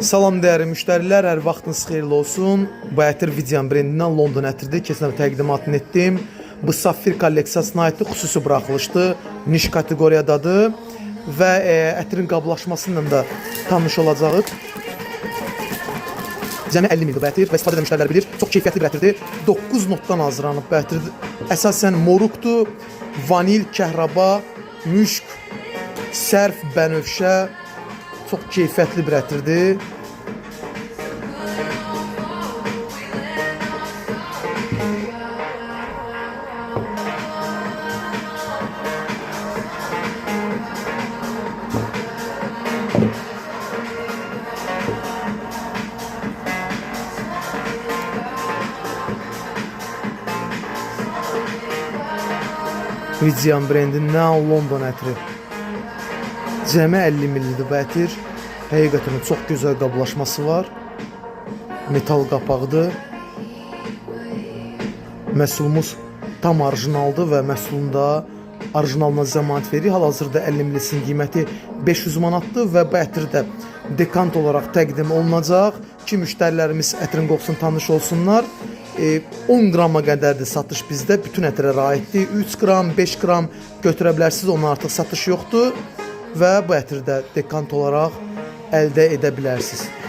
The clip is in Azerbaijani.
Salam dəyərli müştərilər, hər vaxtınız xeyirli olsun. Bu ətir Vidian brendindən London ətirdir. Keçən dəfə təqdimatını etdim. Bu safir kolleksiyasına aiddir, xüsusi buraxılışdır. Niş kateqoriyadadır və ətirin qablaşmasıyla da tanış olacağıq. Cəmi 50 mildir bu ətir və istifadə edən müştərilər bilir. Çox keyfiyyətli bir ətirdir. 9 notdan hazırlanıb bu ətir. Əsasən moruqdur, vanil, kəhraba, müşk, sərf, bənövşə. Çox keyfiyyətli bir ətirdir. Vidian brendindən London ətiri. Cəmi 50 millidir bu ətir. Həqiqətən çox gözəl qablaşması var. Metal qapaqdır. Məhsulumuz tam orijinaldır və məhsulunda orijinalına zəmanət verir. Hal-hazırda 50 millisinin qiyməti 500 manatdır və bu ətir də dekant olaraq təqdim olunacaq ki, müştərilərimiz ətirin qoxusunu tanış olsunlar. 10 qrama qədərdir satış bizdə, bütün ətirə aiddir. 3 qram, 5 qram götürə bilərsiniz, onun artıq satış yoxdur və bu ətirdə dekant olaraq əldə edə bilərsiniz.